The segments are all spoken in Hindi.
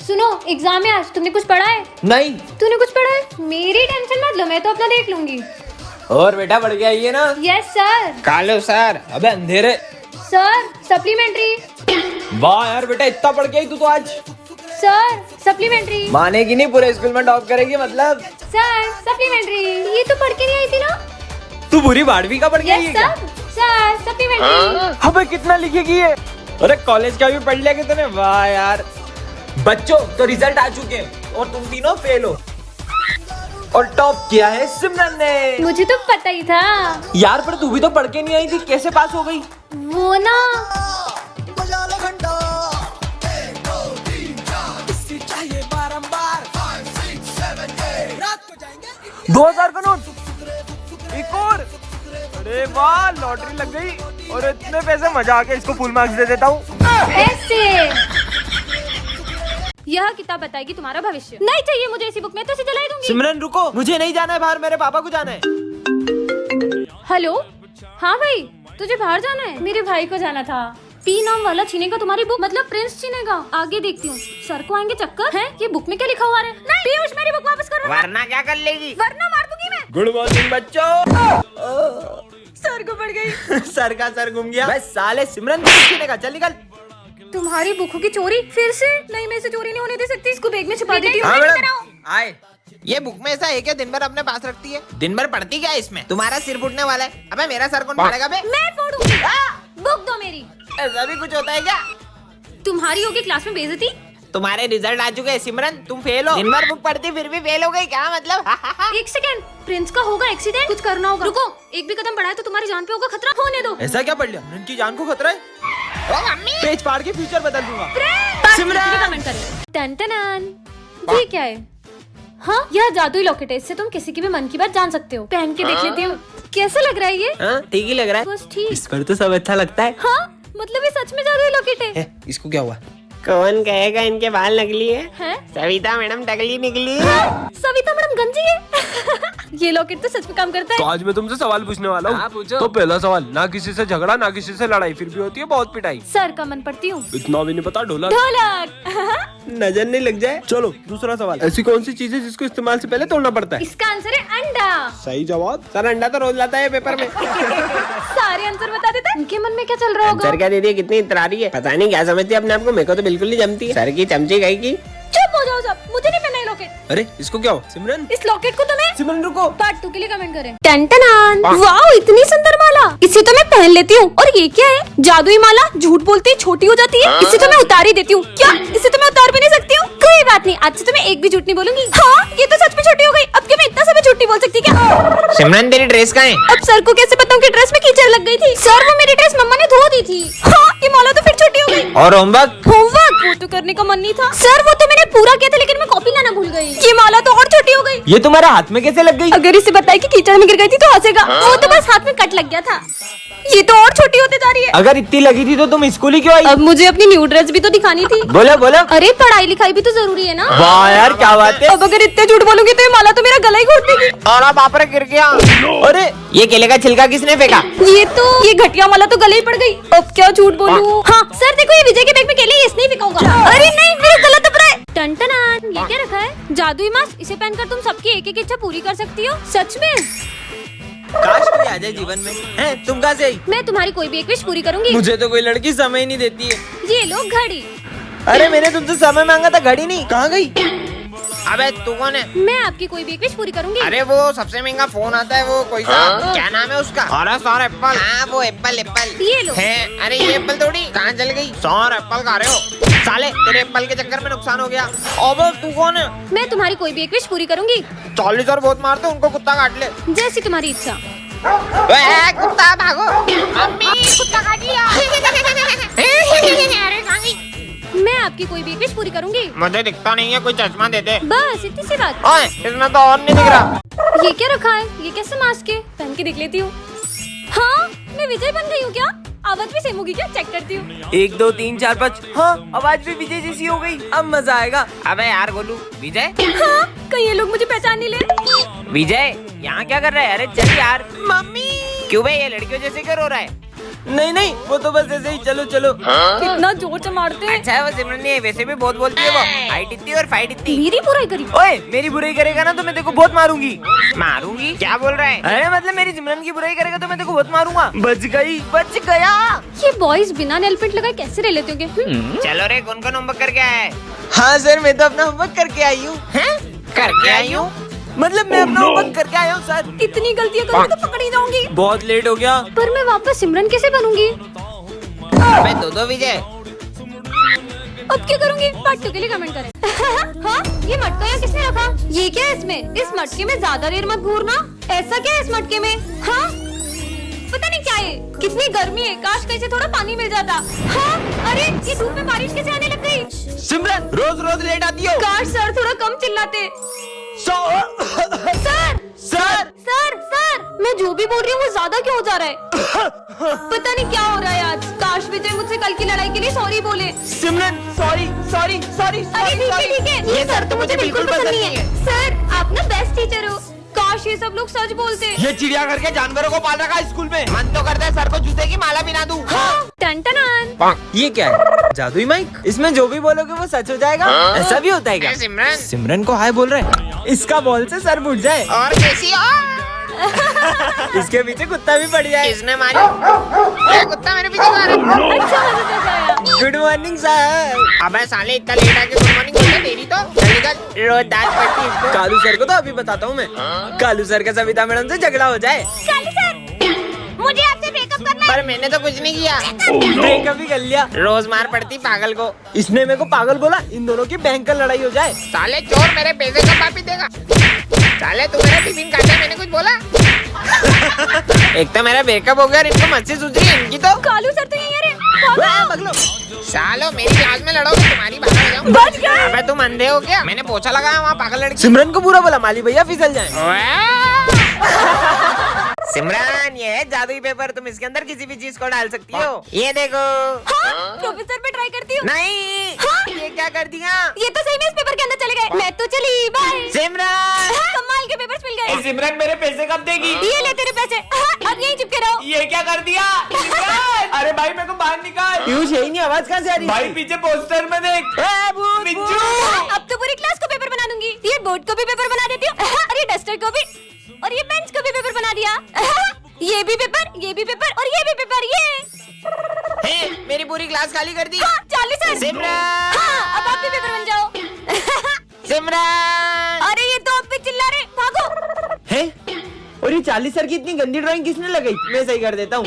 सुनो, एग्जाम है आज, तुमने कुछ पढ़ा है? नहीं। तूने कुछ पढ़ा है? मेरी टेंशन मत लो, मैं तो अपना देख लूंगी। और बेटा पढ़ के आई है ना? Yes sir. कालो सर। अबे अंधेरे। Sir supplementary. वाह यार बेटा, इतना पढ़ के आई तू तो आज। Sir supplementary. मानेगी नहीं, पूरे स्कूल में टॉप करेगी मतलब। सर सप्लीमेंट्री, ये तो पढ़ के नहीं आई थी ना? तू पूरी 12वीं का पढ़ के आई है क्या? Sir supplementary. अबे कितना लिखेगी ये? अरे कॉलेज का भी पढ़ लिया कि तूने? वाह यार। बच्चों तो रिजल्ट आ चुके हैं और तुम तीनों फेल हो। और टॉप किया है सिमरन ने। मुझे तो पता ही था यार, पर तू भी तो पढ़ के नहीं आई थी, कैसे पास हो गई? वो ना, 2000 का नोट। एक और। अरे वाह, लॉटरी लग गई। और इतने पैसे, मजा आ गया, इसको फुल मार्क्स दे देता हूँ। ऐसे। यह किताब बताएगी तुम्हारा भविष्य। नहीं चाहिए मुझे इसी बुक में, तो इसे जला दूंगी। सिमरन रुको, मुझे नहीं जाना है बाहर, मेरे पापा को जाना है। हेलो, हाँ भाई, तुझे बाहर जाना है? मेरे भाई को जाना था। पी नाम वाला छीनेगा तुम्हारी बुक, मतलब प्रिंस छीनेगा। आगे देखती हूँ, सर को आएंगे चक्कर है। ये बुक में क्या लिखा हुआ है? नहीं पीयूष, मेरी बुक वापस करो। वरना क्या कर लेगी? वरना मार दूंगी मैं। गुड मॉर्निंग बच्चों। सर को पड़ गई। सर का सर घूम गया। बस साले, सिमरन को छीनेगा, चल निकल। तुम्हारी बुकों की चोरी फिर से? नहीं, मैं इसे चोरी नहीं होने दे सकती। इसको बैग में छुपा देती हूँ। हाँ मैडम, आए। ये बुक में ऐसा है क्या दिन भर अपने पास रखती है? दिन भर पढ़ती क्या है इसमें? तुम्हारा सिर फूटने वाला है। अबे मेरा सर कौन फाड़ेगा बे? मैं फोड़ूंगी। बुक दो मेरी। ऐसा भी कुछ होता है क्या? तुम्हारी होगी क्लास में बेइज्जती। तुम्हारे रिजल्ट आ चुके हैं सिमरन, तुम फेल हो। दिन भर बुक पढ़ती फिर भी फेल हो गई, क्या मतलब? एक सेकंड, प्रिंस का होगा एक्सीडेंट, कुछ करना होगा। रुको, एक भी कदम बढ़ाए तो तुम्हारी जान पे होगा खतरा। होने दो। ऐसा क्या पढ़ लिया? उनकी जान को खतरा है? ओ मम्मी, पेज फाड़ के फ्यूचर बदल दूंगा। सिमरन कमेंट करें। टन ये क्या है? हाँ, यह जादुई लॉकेट है, इससे तुम किसी की भी मन की बात जान सकते हो। पहन के देख लेती हूँ, कैसा लग रहा है ये? हाँ, ठीक ही लग रहा है। बस ठीक। इस पर तो सब अच्छा लगता है। हाँ, मतलब ये सच में जादुई लॉकेट है। इसको क्या हुआ? कौन कहेगा इनके बाल नकली है? हैं? सविता मैडम टकली निकली है। हाँ, सविता मैडम गंजी है। ये लॉकेट तो सच में काम करता तो है। आज मैं तुमसे सवाल पूछने वाला हाँ, हूँ। पूछो। तो पहला सवाल, ना किसी से झगड़ा ना किसी से लड़ाई, फिर भी होती है बहुत पिटाई। सर का मन पढ़ती हूँ। इतना भी नहीं पता ढोलक। ढोलक। नजर नहीं लग जाए। चलो दूसरा सवाल, ऐसी कौन सी चीज है जिसको इस्तेमाल से पहले तोड़ना पड़ता है? इसका आंसर है अंडा। सही जवाब। सर अंडा तो रोज लाता है पेपर में। सारे आंसर बता देते हैं। इनके मन में क्या चल रहा होगा? सर क्या दीदी कितनी इतरारी है, पता नहीं क्या समझती है अपने आप को। मेरे को तो बिल्कुल नहीं जमती है। सर की चमची गई की। चुप हो जाओ सब, मुझे नहीं पहना ये लॉकेट। अरे इसको क्या हो सिमरन? इस लॉकेट को तुम्हें सिमरन रुको। पार्ट 2 के लिए कमेंट करें। टन वाओ, इतनी सुंदर माला, इसे तो मैं पहन लेती हूँ। और ये क्या है? जादुई माला, झूठ बोलती छोटी हो जाती है। इसे तो मैं उतार ही देती हूँ। क्या इसे तो मैं उतार भी नहीं सकती हूँ? कोई बात नहीं, आज से तो मैं एक भी झूठ नहीं बोलूंगी। हाँ, ये तो सच में छोटी हो गई। अब क्या मैं इतना सा भी झूठ नहीं बोल सकती क्या? सिमरन तेरी ड्रेस कहाँ है? अब सर को कैसे बताऊँ कि ड्रेस में कीचड़ लग गई थी? सर, वो मेरी ड्रेस मम्मा ने धो दी थी। हाँ, ये माला तो फिर छोटी हो गई। और होमवर्क? होमवर्क वो तो करने का मन नहीं था सर, वो तो मैंने पूरा किया था, लेकिन मैं कॉपी लाना भूल गई। ये माला तो और छोटी हो गई। ये तुम्हारे हाथ में कैसे लग गई? अगर इसे बताए कि कीचड़ में गिर गई थी तो हंसेगा। वो तो बस हाथ में कट लग गया था। ये तो और छोटी होते जा रही है। अगर इतनी लगी थी तो तुम स्कूल ही क्यों आई? अब मुझे अपनी न्यू ड्रेस भी तो दिखानी थी। बोलो बोलो। अरे पढ़ाई लिखाई भी तो जरूरी है ना। वाह यार, क्या बात है। अब अगर इतने झूठ बोलूंगी तो ये माला तो मेरा गला ही घोट देगी। और बाप रे, गिर गया। अरे ये केले का छिलका किसने फेंका? ये घटिया माला तो गले ही पड़ गई। अब क्या झूठ बोलूं? हाँ सर, देखो ये विजय के बैग में केले, इसने ही फेंका होगा। अरे नहीं, मेरा गला दब रहा है। टन ये क्या रखा है? जादुई मास्क, इसे पहनकर तुम सबकी एक एक इच्छा पूरी कर सकती हो। सच में? काश कोई आ जाए जीवन में। हैं, तुम कहाँ से आई? मैं तुम्हारी कोई भी एक विश पूरी करूंगी। मुझे तो कोई लड़की समय नहीं देती है। ये लो घड़ी। अरे मैंने तुमसे समय मांगा था, घड़ी नहीं। कहाँ गई? अबे तू कौन है? मैं आपकी कोई भी एक विश पूरी करूंगी। अरे वो सबसे महंगा फोन आता है, वो कोई सा क्या नाम है उसका? अरे सौर एप्पल। हाँ वो एप्पल। ये लो। है? अरे ये एप्पल थोड़ी, कहाँ चल गई? सौर एप्पल खा रहे हो साले, तेरे एप्पल के चक्कर में नुकसान हो गया। अबे तू कौन है? मैं तुम्हारी कोई भी एक विश पूरी करूंगी। 40 और बहुत मारते, उनको कुत्ता काट ले। जैसी तुम्हारी इच्छा। कुत्ता भागो। मम्मी कुत्ता काट लिया। अरे कहाँ गई? मैं आपकी कोई भी एक विश पूरी करूंगी। मुझे दिखता नहीं है, कोई चश्मा दे दे। बस इतनी सी बात। ओए, इसमें तो और नहीं दिख रहा। ये क्या रखा है? ये कैसे मास्क है? पहन के देख लेती हूँ। हाँ, मैं विजय बन गई हूँ क्या? आवाज भी सेम होगी क्या? चेक करती हूँ। 1 2 3 4 5। हाँ, आवाज भी विजय जैसी हो गई। अब मजा आएगा। अबे यार गोलू, विजय। हाँ, कहीं ये लोग मुझे पहचान नहीं ले। विजय यहाँ क्या कर रहा है? अरे चल यार। मम्मी। क्यों भाई, ये लड़कियों जैसे क्यों रो रहा है? नहीं नहीं, वो तो बस ऐसे ही, चलो चलो। कितना जोर से मारते हैं। अच्छा है वो सिमरन नहीं है, वैसे भी बहुत बोलती है वो। हाइट इतनी और फाइट इतनी। मेरी बुराई करी। ओए मेरी बुराई करेगा ना तो मैं देखो बहुत मारूंगी। मारूंगी? क्या बोल रहा है? अरे मतलब मेरी सिमरन की बुराई करेगा तो मैं देखो बहुत मारूंगा। बच गई, बच गया। ये बॉयज बिना नेल पेंट लगाए कैसे रह लेते होंगे? चलो रे, कौन कौन होमवर्क करके आया है? हाँ सर, मैं तो अपना होमवर्क करके आई हूँ। करके आई हूँ? मतलब मैं अपना होमवर्क करके आया हूँ सर। इतनी गलतियाँ करूंगी तो पकड़ी जाऊंगी। बहुत लेट हो गया। पर मैं वापस सिमरन कैसे बनूंगी? अबे दो विजय। अब क्या करूंगी? पार्ट 2 के लिए कमेंट करें। हाँ, ये मटका यहाँ किसने रखा? ये क्या है इसमें? इस मटके में ज्यादा देर मत घूरना। ऐसा क्या है इस मटके में? हाँ, पता नहीं क्या है। कितनी गर्मी है, काश कहीं से थोड़ा पानी मिल जाता। हाँ, अरे ये धूप में बारिश कैसे आने लग गई? सिमरन रोज रोज लेट आती हो। काश सर थोड़ा कम चिल्लाते। सर सर सर मैं जो भी बोल रही हूँ वो ज्यादा क्यों हो जा रहा है? पता नहीं क्या हो रहा है आज। काश विजय मुझसे कल की लड़ाई के लिए सॉरी बोले। सिमरन सॉरी सॉरी सॉरी अरे ठीक है। ये सर तो मुझे बिल्कुल पसंद नहीं है। सर आप ना बेस्ट टीचर हो। काश ये सब लोग सच बोलते। ये चिड़ियाघर के जानवरों को पाल रखा है स्कूल में। मन तो करता है सर को जूते की माला बिना दूं। टन ये क्या है? जादुई माइक? इसमें जो भी बोलोगे वो सच हो जाएगा? ऐसा भी होता है क्या? सिमरन सिमरन को हाय बोल रहे हैं। इसका बॉल से सर फूट जाए और कैसी हो? इसके पीछे कुत्ता भी पड़ जाए। किसने मारी? क्या कुत्ता मेरे पीछे मारा? अच्छा गुड मॉर्निंग सर। अबे साले इतना लेट आके गुड मॉर्निंग बोलता तेरी तो। चल निकल, रोज दांत पड़ती है इसको। कालू सर को तो अभी बताता हूँ मैं। कालू सर का सविता मैडम से झगड़ा हो जाए। काली सर मुझे आपसे ब्रेकअप करना है। पर मैंने तो कुछ नहीं किया। ब्रेकअप भी कर लिया। रोज मार पड़ती पागल को। इसने मेरे को पागल बोला। इन दोनों की भयंकर लड़ाई हो जाए। साले चोर, मेरे पैसे कब वापिस देगा? साले तू मेरा टिफिन काटा, मैंने कुछ बोला? एक तो मेरा ब्रेकअप हो गया और इनको मस्ती सूझ रही है इनकी तो। कालू सर तो यही है रे। पगलो। सालो मेरी क्लास में लड़ोगे तुम्हारी बात हो जाऊं। बच गए। अबे तुम अंधे हो क्या? मैंने पोछा लगाया वहाँ पागल लड़की। सिमरन को पूरा बोला माली भैया फिसल जाए। सिमरन ये है जादुई पेपर, तुम इसके अंदर किसी भी चीज को डाल सकती हो। ये देखो। प्रोफेसर पे ट्राई करती हूँ। नहीं, ये क्या कर दिया? ये तो सही में इस पेपर के अंदर चले गए। मैं तो चली बाय। सिमरन कमाल के पेपर्स मिल गए। सिमरन मेरे पैसे कब देगी? ये ले तेरे पैसे। अब यहीं चिपके रहो। ये क्या कर दिया? अरे भाई मेरे को बाहर निकाल। पीयूष यही नहीं, आवाज कहाँ से आ रही? भाई पीछे पोस्टर में देख। मिंजू। अब तो पूरी क्लास को पेपर बना दूंगी। ये बोर्ड को भी पेपर बना देती हूँ। और ये डस्टर को भी, और ये बेंच को भी पेपर बना दिया। ये भी पेपर, ये भी पेपर, और ये भी पेपर। ये मेरी पूरी क्लास खाली कर दी। Charlie sir. सिमरन। हाँ, अब आप भी पेपर बन जाओ। सिमरन। अरे ये तो आप पे चिल्ला रहे, भागो। है? और ये 40 सर की इतनी गंदी ड्राइंग किसने लगाई? मैं सही कर देता हूँ।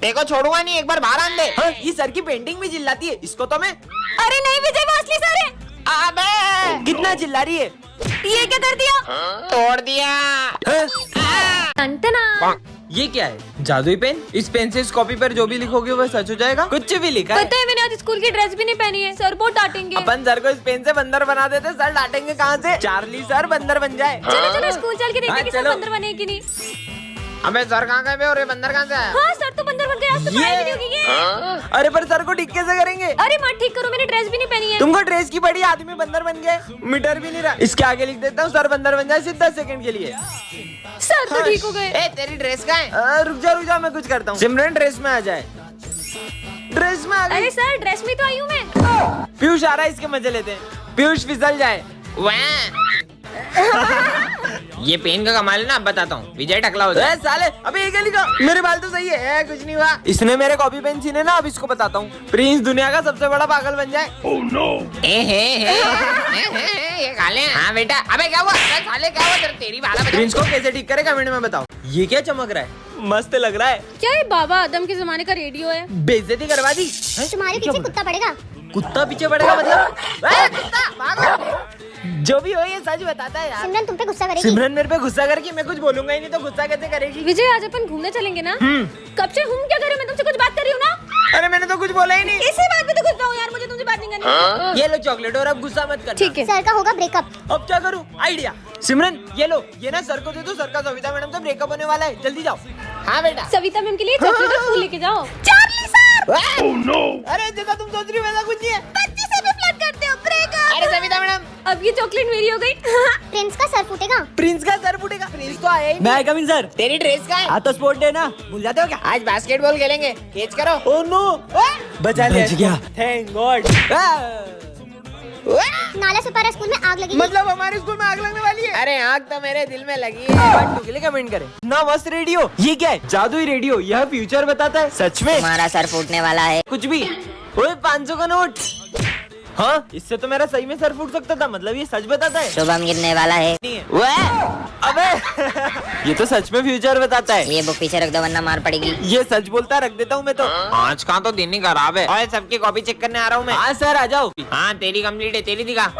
देखो छोड़ूंगा नहीं, एक बार बाहर आन दे। हाँ, ये सर की पेंटिंग भी चिल्लाती है। इसको तो मैं। अरे नहीं विजय, वो असली सर है। अबे कितना चिल्ला रही है? ये क्या कर दिया? तोड़ दिया। टंटना। ये क्या है? जादुई पेन? इस पेन से इस कॉपी पर जो भी लिखोगे वो सच हो जाएगा? कुछ भी लिखा है? पता है मैंने आज स्कूल की ड्रेस भी नहीं पहनी है। सर बहुत डांटेंगे। अपन सर को इस पेन से बंदर बना देते, सर डांटेंगे कहाँ से? चार्ली सर बंदर बन जाए। चलो चलो स्कूल चल के देखते हाँ, हैं कि सर चलो। बंदर बने कि नहीं। अबे सर कहाँ गए बे और ये बंदर कहाँ से आया? हाँ सर तो बंदर बन गए। आज तो पढ़ाई भी नहीं होगी ये। अरे पर सर को ठीक कैसे करेंगे? अरे मत ठीक करो, मैंने ड्रेस भी नहीं पहनी है। तुमको ड्रेस की पड़ी, आदमी बंदर बन गए। मीटर भी नहीं रहा। इसके आगे लिख देता हूँ, सर बंदर बन जाए सिर्फ 10 सेकंड के लिए। सर तो ठीक हो गए। ए तेरी ड्रेस कहाँ है? रुक जा मैं कुछ करता हूँ। सिमरन ड्रेस में आ जाए। ड्रेस में आ गई। अरे सर ड्रेस में तो आई हूँ मैं। पीयूष आ रहा है, इसके मजे लेते हैं। पीयूष फिसल जाए। ये पेन का कमाल है ना, अब बताता हूँ। विजय टकला हो जाए। साले अबे ये क्या लिखा? मेरे बाल तो सही है, कुछ नहीं हुआ। इसने मेरे कॉपी पेन छीने ना, अब इसको बताता हूँ। प्रिंस दुनिया का सबसे बड़ा पागल बन जाए। ये काले हैं। हाँ बेटा। अबे क्या हुआ? अबे साले क्या हुआ? तेरी बाला बजा। प्रिंस को कैसे ठीक करे कमेंट में बताओ। ये क्या चमक रहा है? मस्त लग रहा है। क्या ये बाबा आदम के जमाने का रेडियो है? बेइज्जती करवा दी। तुम्हारे पीछे कुत्ता पड़ेगा। कुत्ता पीछे पड़ेगा मतलब? कुत्ता भागो। जो भी हो ये सच बताता है यार। सिमरन तुम पे गुस्सा करेगी। सिमरन मेरे पे गुस्सा करके मैं कुछ बोलूंगा ही नहीं तो गुस्सा कैसे करेगी? विजय आज अपन घूमने चलेंगे ना? कब से हम क्या करें? मैं तुमसे कुछ बात कर रही हूँ ना। अरे मैंने तो कुछ बोला ही नहीं। इसी बात पे तो गुस्सा हूँ यार, मुझे तुमसे बात नहीं करनी। ये लो चॉकलेट और अब गुस्सा मत करना। ठीक है। सर का होगा ब्रेकअप। अब क्या करूँ? आइडिया। सिमरन ये लो, ये ना सर को दे दो। सर का सविता मैडम से ब्रेकअप होने वाला है, जल्दी जाओ। हाँ बेटा। सविता मैम के लिए चॉकलेट और फूल लेके जाओ। Charlie sir. अरे जैसा तुम सोच रही हो वैसा कुछ नहीं है। बच्ची से भी फ्लर्ट करते हो। ब्रेकअप। अरे सविता मैडम अब ये चॉकलेट मेरी हो गई। प्रिंस का सर फूटेगा। प्रिंस का सर फूटेगा। प्रिंस तो आया ही मैं कमिंग सर। तेरी ड्रेस का है? आज तो स्पोर्ट डे ना, भूल जाते हो क्या? आज बास्केटबॉल खेलेंगे, कैच करो। ओ नो, बचा लिया। बच गया। Thank God. नाला सुपारा स्कूल में आग लगी। मतलब हमारे स्कूल में आग लगने वाली है। अरे आग तो मेरे दिल में लगी है। के लिए कमेंट करें ना। मस्त रेडियो, ये क्या है? जादुई रेडियो, यह फ्यूचर बताता है। सच में? तुम्हारा सर फूटने वाला है। कुछ भी। ओए 500 का नोट। हाँ, इससे तो मेरा सही में सर फूट सकता था। मतलब ये सच बताता है। शुभम गिरने वाला है। अबे ये तो सच में फ्यूचर बताता है। ये बुक पीछे रख दो वरना मार पड़ेगी। ये सच बोलता, रख देता हूँ मैं तो। आज का तो दिन ही खराब है। और सबकी कॉपी चेक करने आ रहा हूँ मैं। हाँ सर, आ जाओ। हाँ तेरी कंप्लीट है, तेरी दिखा।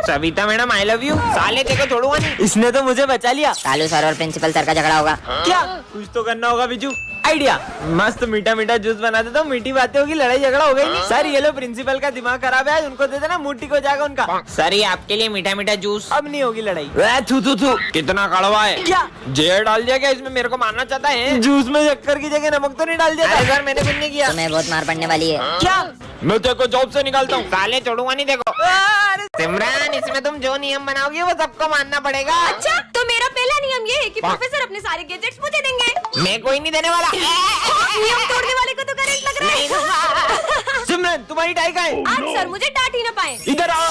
Savita madam I love you. साले तेरे को छोड़ूंगा नहीं। इसने तो मुझे बचा लिया। कालू सर और प्रिंसिपल सर का झगड़ा होगा। क्या? कुछ तो करना होगा बिजू। आइडिया, मस्त मीठा मीठा जूस बना देता हूँ। मीठी बातें होगी, लड़ाई झगड़ा हो गई नहीं। सर ये लो, प्रिंसिपल का दिमाग खराब है, उनको दे देना, मूड ठीक हो जाएगा उनका। सर ये आपके लिए मीठा मीठा जूस। अब नहीं होगी लड़ाई। थू थू थू, कितना कड़वा है। क्या? जहर डाल दिया क्या इसमें? मेरे को मारना चाहता है? जूस में शक्कर की जगह नमक तो नहीं डाल दिया? अरे सर मैंने कुछ नहीं किया। तुम्हें बहुत मार पड़ने वाली है। क्या? मैं तेरे को जॉब से निकालता हूँ। साले छोड़ूंगा नहीं देखो। अरे सिमरन, इसमें तुम जो नियम बनाओगी वो सबको मानना पड़ेगा। अच्छा, तो मेरा पहला नियम ये है कि प्रोफेसर अपने सारे गैजेट्स मुझे देंगे। मैं कोई नहीं देने वाला। नियम तोड़ने वाले को तो करंट लग रहा है। सिमरन, तुम्हारी टाई का है? आज सर मुझे डांट ही ना पाए। इधर आओ।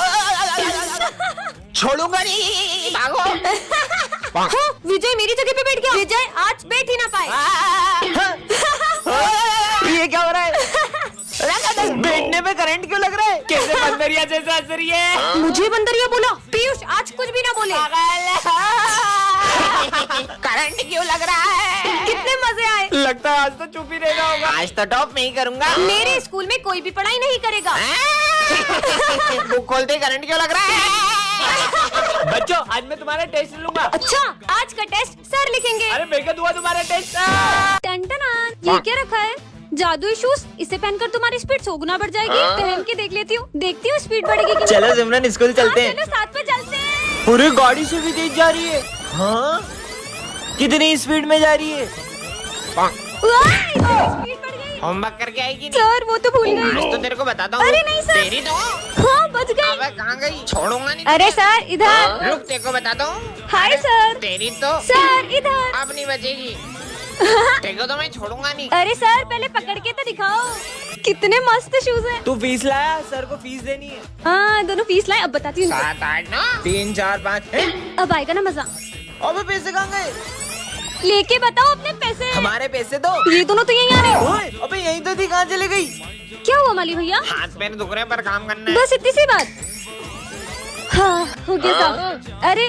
छोड़ूंगा नहीं। भागो। हाँ, विजय मेरी जगह पे बैठ गया। विजय आज बैठ ही ना पाए। ये क्या हो रहा है? बैठने में करंट क्यों लग रहा है? कैसे बंदरिया जैसा असर ये है? मुझे बंदरिया बोला। पीयूष आज कुछ भी ना बोले। करंट क्यों लग रहा है? कितने मजे आए। लगता है आज तो चुप ही रहना होगा। आज तो टॉप में ही करूंगा। मेरे स्कूल में कोई भी पढ़ाई नहीं करेगा। बुक खोलते करंट क्यों लग रहा है? बच्चों, आज मैं तुम्हारा टेस्ट लूंगा। अच्छा, आज का टेस्ट सर लिखेंगे। अरे बेटा हुआ तुम्हारा टेस्ट। टन-टनान, ये क्या रखा है? जादुई शूज। इसे पहनकर तुम्हारी स्पीड 100 गुना बढ़ जाएगी। पहन के देख लेती हूँ, देखती हूँ स्पीड बढ़ेगी कि नहीं। चलो सिमरन, स्कूल चलते हैं। चलो साथ में चलते हैं। पूरी गाड़ी से भी तेज जा रही है। हाँ, कितनी स्पीड में जा रही है? स्पीड बढ़ गई। होमवर्क करके आएगी नहीं? सर वो तो भूल गई। आज तो तेरे को बताता हूँ। अरे नहीं सर। तेरी तो। हाँ बच गई। अबे कहाँ गई? छोड़ूंगा नहीं। अरे सर इधर। रुक, तेरे को बताता हूँ। Hi sir. तेरी तो। सर इधर। अब नहीं बचेगी। तेरे को तो मैं छोड़ूंगा नहीं। अरे सर पहले पकड़ के तो दिखाओ। कितने मस्त शूज हैं। तू फीस लाया? सर को फीस देनी है। हाँ दोनों फीस लाए, अब बताती हूँ। 7 8 9 3 4 5। अब आएगा ना मजा। अबे पैसे कहाँ गए? लेके बताओ अपने पैसे। हमारे पैसे दो। ये दोनों तो यहीं आ रहे हैं। ओए, अबे यही तो थी, कहाँ चले गई? क्या हुआ माली भैया? हाथ पैर दुख रहे पर काम करना है। बस इतनी सी बात। हाँ हो गया साहब। अरे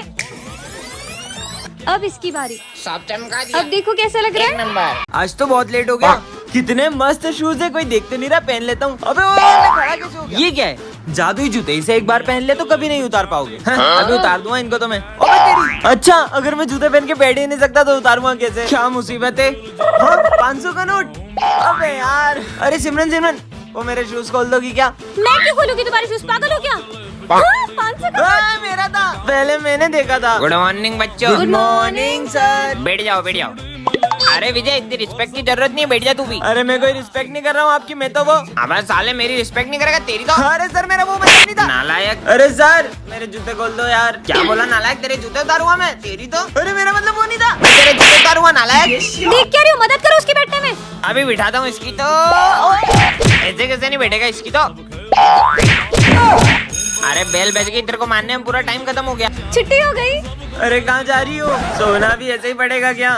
अब इसकी बारी। सब चमका दिया। अब देखो कैसा लग रहा एक है। नंबर। आज तो बहुत लेट हो गया। कितने मस्त शूज है, कोई देख तो नहीं रहा, पहन लेता हूँ। अबे ओए, खड़ा कैसे हो गया? ये क्या है? जादुई जूते, इसे एक बार पहन ले तो कभी नहीं उतार पाओगे। हाँ, अभी उतार दूंगा इनको तो मैं। अबे तेरी। अच्छा, अगर मैं जूते पहन के बैठ ही नहीं सकता तो उतारूंगा कैसे? क्या मुसीबत है। हाँ, 500 का नोट। अबे यार। अरे सिमरन सिमरन, वो मेरे शूज खोल दोगी क्या? मैं क्यों खोलूंगी तुम्हारे शूज? पागल हो क्या? हाँ, 500 का। हाँ, मेरा था, पहले मैंने देखा था। गुड मॉर्निंग बच्चों। Good morning sir. बैठ जाओ बैठ जाओ। अरे विजय, इतनी रिस्पेक्ट की जरूरत नहीं है, बैठ जा तू भी। अरे मैं कोई रिस्पेक्ट नहीं कर रहा हूँ आपकी, मैं तो वो। अब साले मेरी रिस्पेक्ट नहीं करेगा, तेरी तो। अरे सर, मेरा वो बचा नहीं था। नालायक। अरे सर, मेरे जूते खोल दो यार। क्या बोला नालायक? तेरे जूते उतारूंगा मैं, तेरी तो। अरे मेरा मतलब वो नहीं था। मैं तेरे जूते उतारूंगा नालायक। देख क्या रही हो? मदद करो उसके बैठने में। अभी बिठाता हूँ इसकी तो। ऐसे कैसे नहीं बैठेगा इसकी तो। अरे बेल बज गई, तेरे को मारने में पूरा टाइम खत्म हो गया। छुट्टी हो गई। अरे कहाँ जा रही हो? सोना भी ऐसे ही पड़ेगा क्या?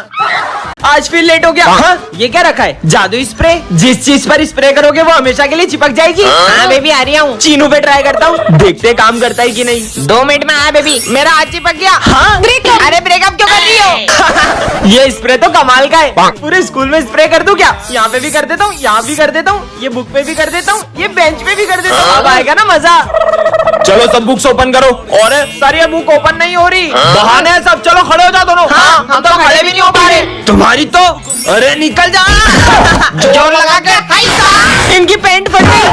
आज फिर लेट हो गया। हाँ, ये क्या रखा है? जादुई स्प्रे। जिस चीज पर स्प्रे करोगे वो हमेशा के लिए चिपक जाएगी। हाँ बेबी आ रही हूँ। चीनू पे ट्राई करता हूँ, देखते काम करता है कि नहीं। 2 मिनट में आया बेबी, मेरा हाथ चिपक गया। हाँ, ब्रेकअप। अरे ब्रेकअप क्यों कर रही हो? ये स्प्रे तो कमाल का है। पूरे स्कूल में स्प्रे कर दूं क्या? यहाँ पे भी कर देता हूँ, यहाँ भी कर देता हूँ, ये बुक पे भी कर देता हूँ, ये बेंच पे भी कर देता हूँ। अब आएगा ना मजा। चलो सब बुक्स ओपन करो। और सर, ये बुक ओपन नहीं हो रही। बहाने हैं सब, चलो खड़े हो जाओ दोनों। हाँ, हम तो खड़े भी नहीं हो पा रहे। तुम्हारी तो। अरे निकल जा। जोर लगा के। इनकी पैंट फट गई।